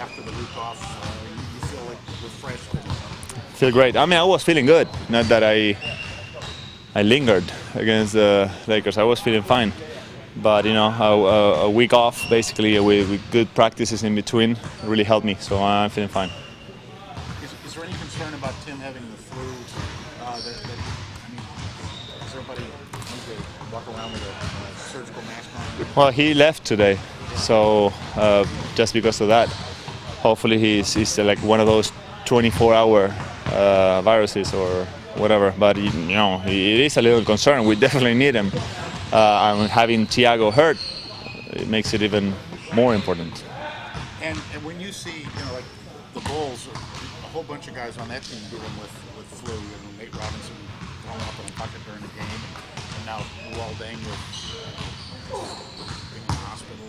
after the week off, you feel like refreshed? Feel great. I mean, I was feeling good. Not that I lingered against the Lakers. I was feeling fine. But, you know, a week off, basically, with good practices in between, really helped me. So I'm feeling fine. Is there any concern about Tim having the flu? I mean, does everybody need to walk around with a surgical mask on? Well, he left today, so just because of that. Hopefully he's like one of those 24-hour viruses or whatever. But, you know, it is a little concern. We definitely need him. And having Thiago hurt, it makes it even more important. And when you see, you know, like the Bulls, a whole bunch of guys on that team dealing with flu, you know, Nate Robinson going up in a bucket during the game, and now Luol Deng in the hospital.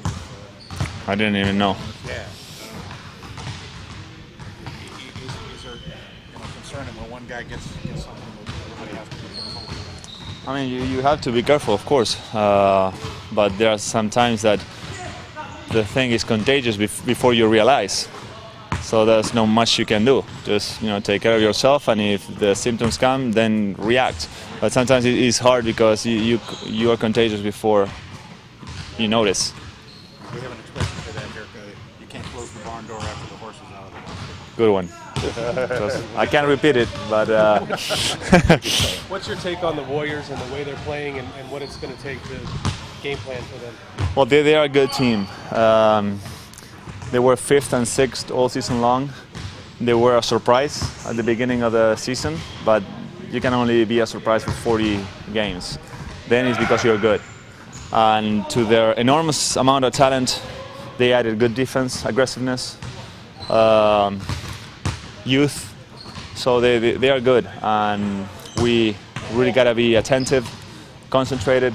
I didn't even know. Yeah. Is there, you know, concern when one guy gets something that everybody has to be careful? I mean, you have to be careful, of course, but there are some times that the thing is contagious before you realize. So there's not much you can do. Just, you know, take care of yourself, and if the symptoms come, then react. But sometimes it is hard because you are contagious before you notice. We have an expression for that here. You can't close the barn door after the horse is out of the barn. Good one. I can't repeat it, but... What's your take on the Warriors and the way they're playing and what it's going to take to game plan for them? Well, they are a good team. They were 5th and 6th all season long. They were a surprise at the beginning of the season, but you can only be a surprise for 40 games. Then it's because you're good. And to their enormous amount of talent, they added good defense, aggressiveness, youth, so they are good, and we really got to be attentive, concentrated,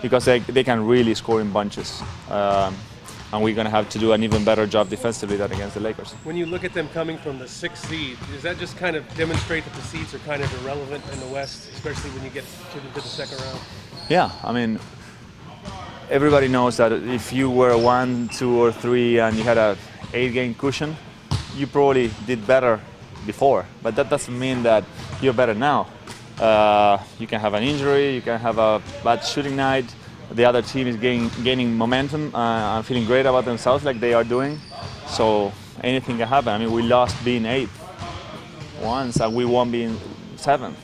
because they can really score in bunches, and we're going to have to do an even better job defensively than against the Lakers. When you look at them coming from the 6th seed, does that just kind of demonstrate that the seeds are kind of irrelevant in the West, especially when you get to the second round? Yeah, I mean, everybody knows that if you were 1, 2, or 3 and you had a 8-game cushion, you probably did better before, but that doesn't mean that you're better now. You can have an injury, you can have a bad shooting night, the other team is gaining momentum and feeling great about themselves like they are doing, so anything can happen. I mean, we lost being 8th once and we won being 7th.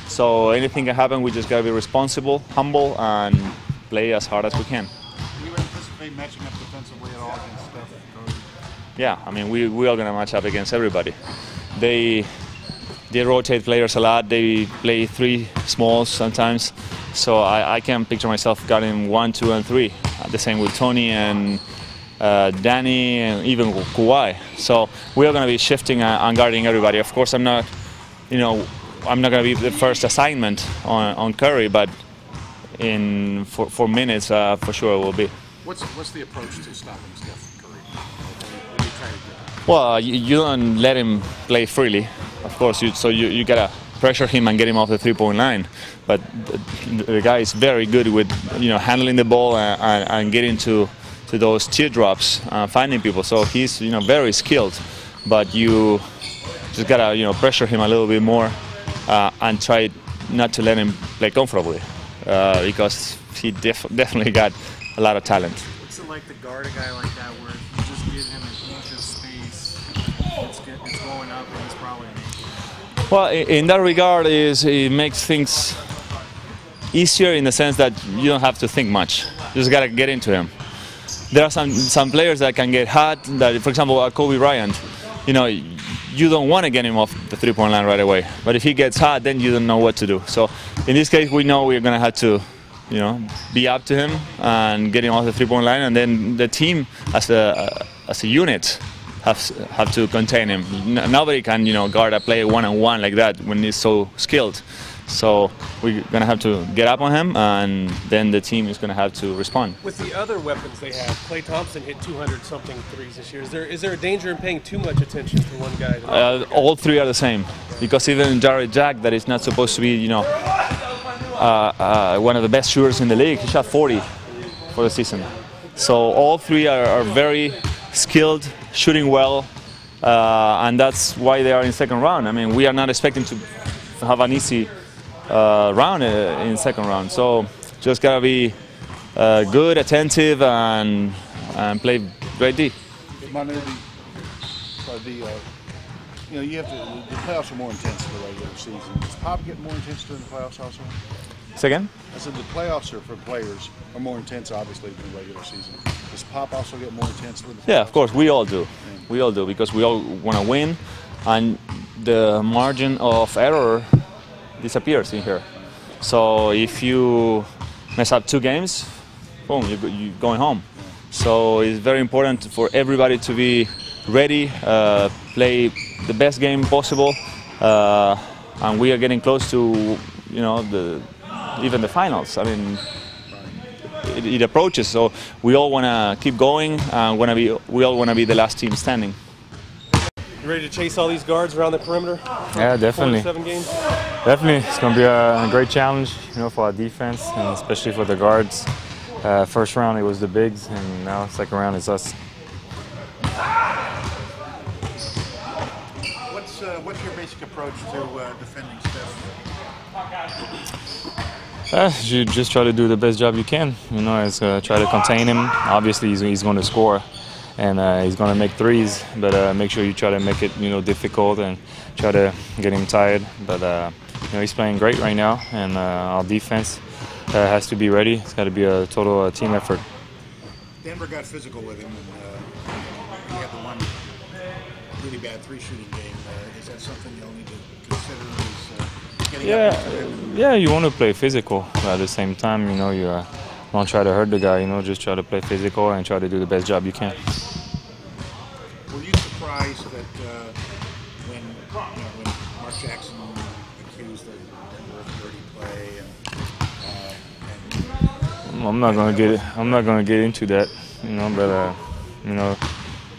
So anything can happen, we just got to be responsible, humble, and play as hard as we can. Do you anticipate matching up defensively at all against Steph? Yeah, I mean, we are going to match up against everybody. They rotate players a lot. They play 3 smalls sometimes. So I can picture myself guarding 1, 2, and 3. The same with Tony and Danny and even Kawhi. So we are going to be shifting and guarding everybody. Of course, I'm not going to be the first assignment on Curry, but for minutes, for sure it will be. What's the approach to stopping Steph Curry? Well, you don't let him play freely, of course. So you gotta pressure him and get him off the 3-point line. But the guy is very good with handling the ball and getting to those teardrops, finding people. So he's very skilled. But you just gotta pressure him a little bit more and try not to let him play comfortably because he definitely got a lot of talent. What's it like to guard a guy like that, where if you just give him an inch of space, it's going up and he's probably an inch? Well, in that regard, it makes things easier in the sense that you don't have to think much. You just gotta get into him. There are some players that can get hot. That, for example, Kobe Bryant. You don't want to get him off the 3-point line right away. But if he gets hot, then you don't know what to do. So in this case, we know we're gonna have to be up to him and get him off the 3-point line, and then the team as a unit have to contain him. Nobody can guard a player one-on-one like that when he's so skilled. So we're gonna have to get up on him, and then the team is gonna have to respond. With the other weapons they have, Klay Thompson hit 200-something threes this year. Is there a danger in paying too much attention to one guy? All 3 are the same, because even Jared Jack, that is not supposed to be one of the best shooters in the league, he shot 40 for the season. So all 3 are very skilled, shooting well, and that's why they are in second round. I mean, we are not expecting to have an easy round in second round. So just gotta be good, attentive, and play great D. Manu, you have to. The playoffs are more intense than the regular season. Does Pop get more intense during the playoffs also? Say again? I said the playoffs are for players are more intense, obviously, than the regular season. Does Pop also get more intense with the playoffs? Yeah, of course, we all do. We all do because we all want to win, and the margin of error disappears in here. So if you mess up 2 games, boom, you're going home. So it's very important for everybody to be ready, play the best game possible, and we are getting close to, even the finals. I mean, it approaches, so we all want to keep going, and we all want to be the last team standing. You ready to chase all these guards around the perimeter? Yeah, definitely. 4 to 7 games? Definitely, it's going to be a great challenge, for our defense, and especially for the guards. First round it was the bigs, and now second round is us. What's your basic approach to defending Steph? You just try to do the best job you can. Try to contain him. Obviously, he's going to score, and he's going to make threes. But make sure you try to make it, difficult and try to get him tired. But he's playing great right now, and our defense has to be ready. It's got to be a total team effort. Denver got physical with him, and he had the one really bad 3-shooting game. Is that something you'll need to consider? Yeah, you want to play physical, but at the same time, you don't try to hurt the guy. Just try to play physical and try to do the best job you can. Were you surprised that when Mark Jackson accused the Denver of dirty play I'm not gonna get into that, but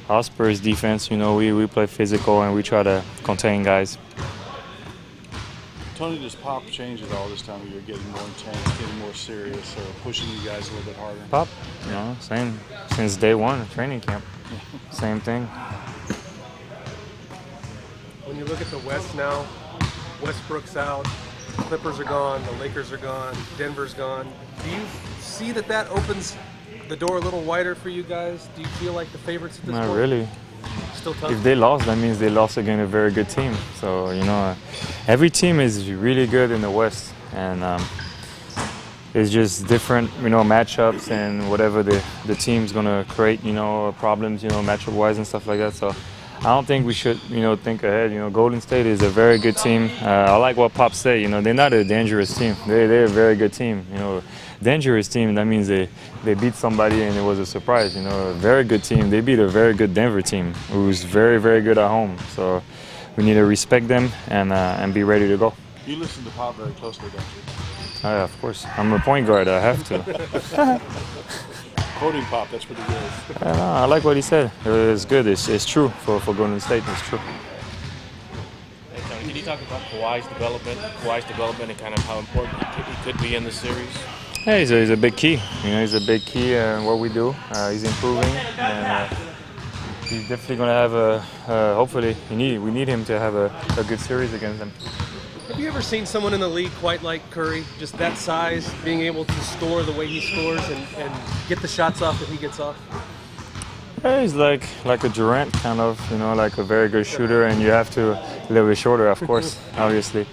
our Spurs defense, we play physical and we try to contain guys. Tony, does Pop change at all this time of year, getting more intense, getting more serious, or pushing you guys a little bit harder? Pop, same since day one of training camp. Same thing. When you look at the West now, Westbrook's out, Clippers are gone, the Lakers are gone, Denver's gone. Do you see that opens the door a little wider for you guys? Do you feel like the favorites at this point? Not really. Still tough? If they lost, that means they lost against a very good team. So, every team is really good in the West. And it's just different, matchups and whatever the team's going to create, problems, matchup-wise and stuff like that. So I don't think we should, think ahead. Golden State is a very good team. I like what Pop said, they're not a dangerous team. They're a very good team. Dangerous team, that means they beat somebody and it was a surprise. A very good team. They beat a very good Denver team who's very, very good at home. So we need to respect them and be ready to go. You listen to Pop very closely, don't you? Oh, yeah, of course. I'm a point guard. I have to. Quoting Pop, that's pretty good. I like what he said. It's good. It's true for Golden State. It's true. Hey, Tony, can you talk about Kawhi's development and kind of how important he could be in this series? Yeah, he's a big key. He's a big key in what we do. He's improving, and he's definitely going to have hopefully, we need him to have a good series against them. Have you ever seen someone in the league quite like Curry? Just that size, being able to score the way he scores and get the shots off that he gets off? Yeah, he's like a Durant kind of, like a very good shooter, and you have to a little bit shorter, of course, obviously.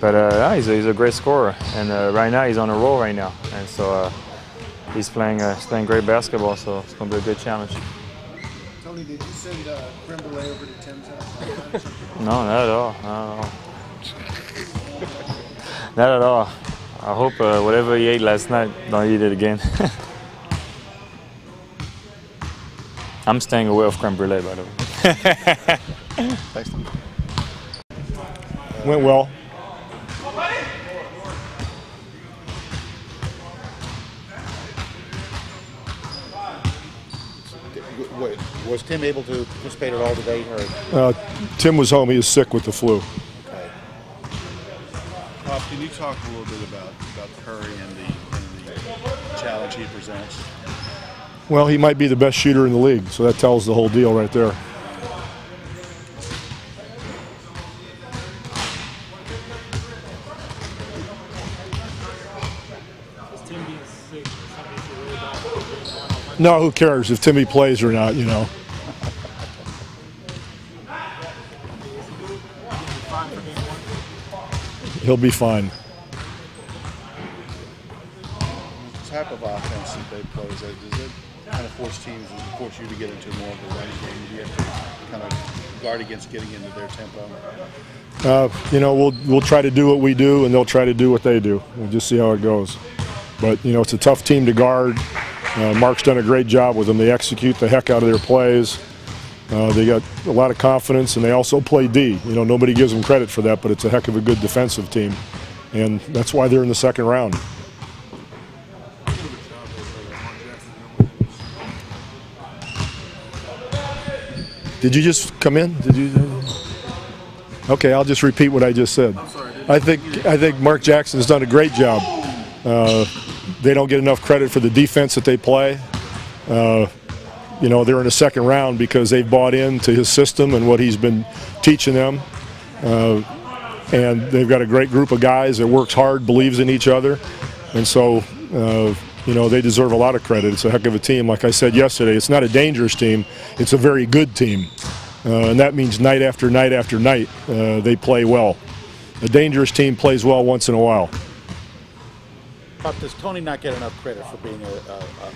But he's a great scorer, and right now he's on a roll right now, and so he's playing great basketball. So it's going to be a good challenge. Tony, did you send creme brulee over to Tim's house? No, not at all. Not at all. I hope whatever he ate last night, don't eat it again. I'm staying away from creme brulee, by the way. Thanks. Went well. Wait, was Tim able to participate at all today? Or? Tim was home. He was sick with the flu. Okay. Pop, can you talk a little bit about Curry and the challenge he presents? Well, he might be the best shooter in the league, so that tells the whole deal right there. No, who cares if Timmy plays or not, you know. He'll be fine. The type of offense that they play, does it kind of force teams and force you to get into more of a running game? Do you have to kind of guard against getting into their tempo? You know, we'll try to do what we do, and they'll try to do what they do. We'll just see how it goes. But, you know, it's a tough team to guard. Mark's done a great job with them. They execute the heck out of their plays. They got a lot of confidence, and they also play D. You know, nobody gives them credit for that, but it's a heck of a good defensive team. And that's why they're in the second round. Did you just come in? Did you? Okay, I'll just repeat what I just said. I think Mark Jackson's done a great job. They don't get enough credit for the defense that they play. You know, they're in the second round because they've bought into his system and what he's been teaching them. And they've got a great group of guys that works hard, believes in each other. And so, you know, they deserve a lot of credit. It's a heck of a team. Like I said yesterday, it's not a dangerous team. It's a very good team. And that means night after night after night, they play well. A dangerous team plays well once in a while. But does Tony not get enough credit for being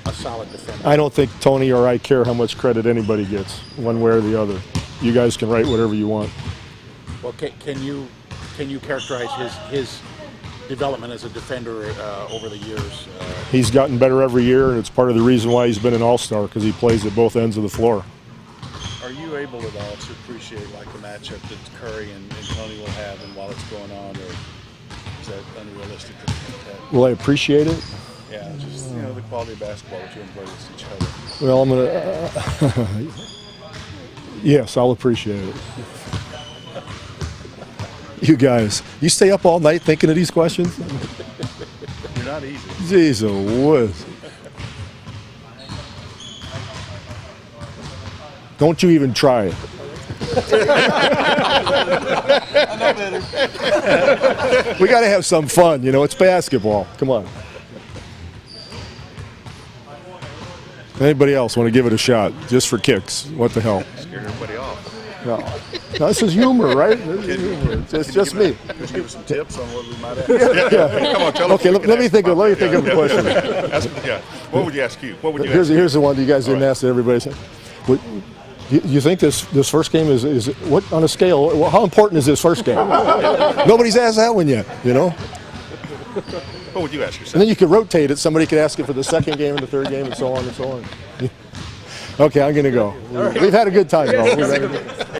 a solid defender? I don't think Tony or I care how much credit anybody gets, one way or the other. You guys can write whatever you want. Well, can you characterize his development as a defender over the years? He's gotten better every year, and it's part of the reason why he's been an all-star, because he plays at both ends of the floor. Are you able at all to appreciate like the matchup that Curry and Tony will have and while it's going on, or is that unrealistic to think that? Will I appreciate it? Yeah, just, you know, the quality of basketball that you enjoy with each other. Well, I'm going to... yes, I'll appreciate it. You guys, you stay up all night thinking of these questions? You're not easy. Jeez, whiz. Don't you even try it. We got to have some fun, you know. It's basketball. Come on. Anybody else want to give it a shot, just for kicks? What the hell? Scared everybody off. No, this is humor, right? It's just me. Could you give us some tips on what we might ask? Yeah. Come on, tell us. Okay, let me think of a question. Yeah. What would you ask you? What would you Here's ask? Here's the one that you guys didn't ask that everybody said. You think this first game is what on a scale? How important is this first game? Nobody's asked that one yet, you know. What would you ask yourself? And then you could rotate it. Somebody could ask it for the second game and the third game, and so on and so on. Okay, I'm gonna go. We've had a good time, though.